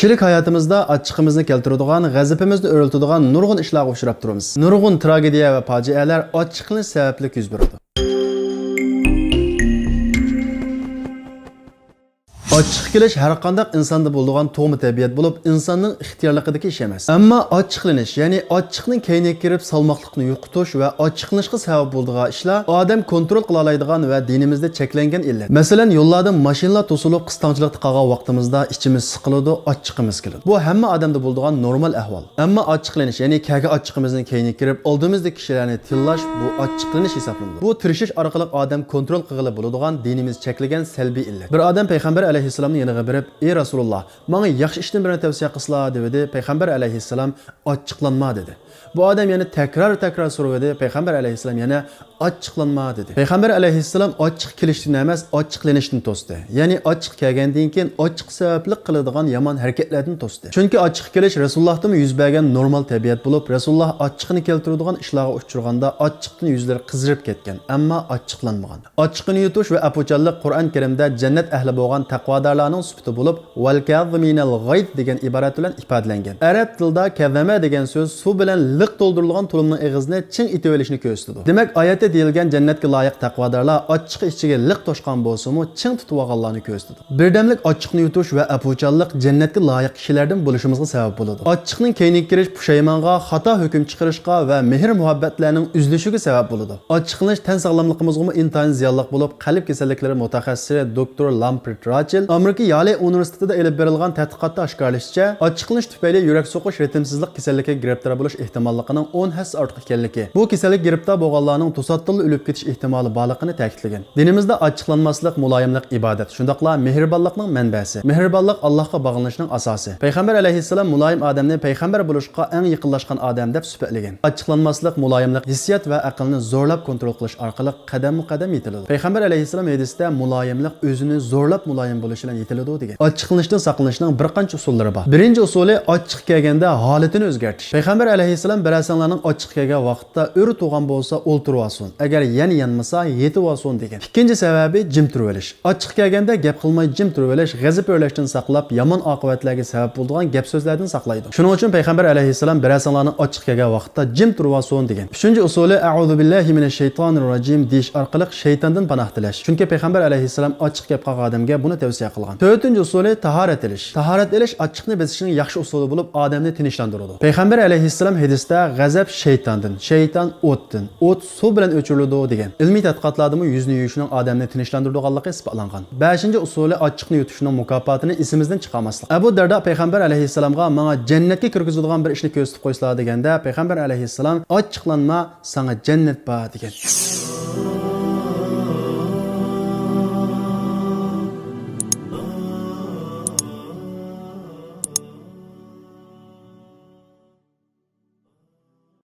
Kishilik hayotimizda achchiqimizni keltiradigan, g'azabimizni o'raltadigan nurg'un ishlarga uchrab turamiz. Nurg'un tragediya va fojialar achchiqlik sababli yuz beradi. Açıq kelish har qanday insonda bo'ladigan to'g'ri tabiat bo'lib, insonning ixtiyorligidagi ish emas. Ammo ochiqlanish, ya'ni ochiqning keyniga kirib salmoqlikni yo'qotish va ochiqlanishga sabab bo'ladigan ishlar odam kontrol qila oladigan va dinimizda cheklangan illat. Masalan, yo'llarda mashinalar to'silib qistonchilikda qolgan vaqtimizda ichimiz siqiladi, ochiqimiz keladi. Bu hamma odamda bo'ladigan normal ahvol. Ammo ochiqlanish, ya'ni kaga ochiqimizni keyniga kirib, oldimizdagi kishilarni tillash bu ochiqlanish hisoblanadi. Bu tirishish orqali odam kontrol qilg'ili bo'ladigan dinimiz cheklagan salbiy illat. Bir odam payg'ambar alayhissalomning yoniga berib, "Ey Rasululloh, menga yaxshi ishdan birini tavsiya qilsizlar" dedi. Payg'ambar alayhissalom ochiqlanma dedi. Bu odam yana takrar so'radi. Payg'ambar alayhissalom yana ochiqlanma dedi. Payg'ambar alayhissalom ochiq kelishdan emas, ochiqlanishdan to'sdi. Ya'ni ochiq kelgandan keyin ochiq sababli qiladigan yomon harakatlardan to'sdi. Chunki ochiq kelish Rasulullohdan yuz bergan normal tabiat bo'lib, Rasululloh ochiqni keltiradigan ishlarga uchraganda ochiqdan yuzlari qizirib ketgan, ammo ochiqlanmagan. Ochiqni yutish va apuchallik Qur'on Karimda jannat ahli bo'lgan taqvodorlarning sifati bo'lib, "Val kaziminal g'ayz" degan iborat bilan ifodalangan. Arab tilida kazama degan so'z suv bilan liq to'ldirilgan tulumning og'izni ching itib olishni ko'rsatadi. Demak, oyatda deyilgan jannatga loyiq taqvodorlar ochiq ichiga liq to'shgan bo'lsa-mu, ching tutib olganlarni ko'rsatadi. Birdamlik ochiqni yutish va apuchallik jannatga loyiq kishilardan bo'lishimizga sabab bo'ladi. Ochiqning keyniga kirish pushaymonga, xato hukm chiqarishga va mehr-muhabbatlarning uzilishiga sabab bo'ladi. Ochiqlanish tan sog'lomligimizga intayin ziyonli bo'lib, qalb kasalliklari mutaxassisi Dr. Lampert Rachel Amerika Yale universitetida elib berilgan tadqiqotda oshkorlashicha, ochiqlanish tufayli yurak so'qish ritmsizlik kasalligiga giribtor bo'lish ehtimolligining 10 hassa ortiq ekanligi. Bu kasallik giribtor bo'lganlarning to'satdan o'lib ketish ehtimoli borligini ta'kidlagan. Dinimizda ochiqlanmaslik, muloyimlik ibodat, shundaqla mehribonlikning manbasi. Mehribonlik Allohga bog'lanishning asosi. Payg'ambar alayhissalom muloyim odamni payg'ambar bo'lishga eng yaqinlashgan odam deb sifatlagan. Ochiqlanmaslik, muloyimlik hissiyot va aqlni zo'rlab kontrol qilish orqali qadam-qadam yetiladi. Payg'ambar alayhissalom hadisda muloyimlik o'zini zo'rlab muloyim bo'lish bilan yetiladi degan. Ochiqlanishdan saqlanishning bir qancha usullari bor. Birinchi usuli ochiq kelganda holatini o'zgartirish. Payg'ambar alayhissalom barasanlarning ochiq kelgan vaqtda o'ri tug'an bo'lsa o'ltirib olsin. Agar yana yanmasa yetib olsin degan. Ikkinchi sababi jim turib olish. Ochiq kelganda gap qilmay jim turib olish g'azab o'rlashdan saqlab, yomon oqibatlarga sabab bo'ladigan gap so'zlardan saqlaydi. Shuning uchun payg'ambar alayhissalom barasanlarning ochiq kelgan vaqtda jim turib olsin degan. Uchinchi usuli a'udhu billahi minash shaytonir rojim deyish orqali shaytondan panoh tilash. Chunki payg'ambar alayhissalom ochiq gap qilgan odamga buni tavsiya qilgan. To'rtinchi usuli tahorat ilish. Tahorat ilish ochiqni bezishning yaxshi usuli bo'lib, odamni tinchlantiradi. Payg'ambar alayhissalom hadisda g'azab shaytondan, shayton o'tdan, o't suv bilan o'chiriladi degan. Ilmiy tadqiqotlarda yuzni yuvishning odamni tinchlantiradiganligi isbotlangan. 5-chi usuli ochiqni yutishning mukofotini esimizdan chiqarmaslik. Abu Darda payg'ambar alayhissalomga "Menga jannatga kirgizadigan bir ishni ko'rsatib qo'ysizlar" deganda, payg'ambar alayhissalom "Ochiqlanma, sana jannat bor" degan.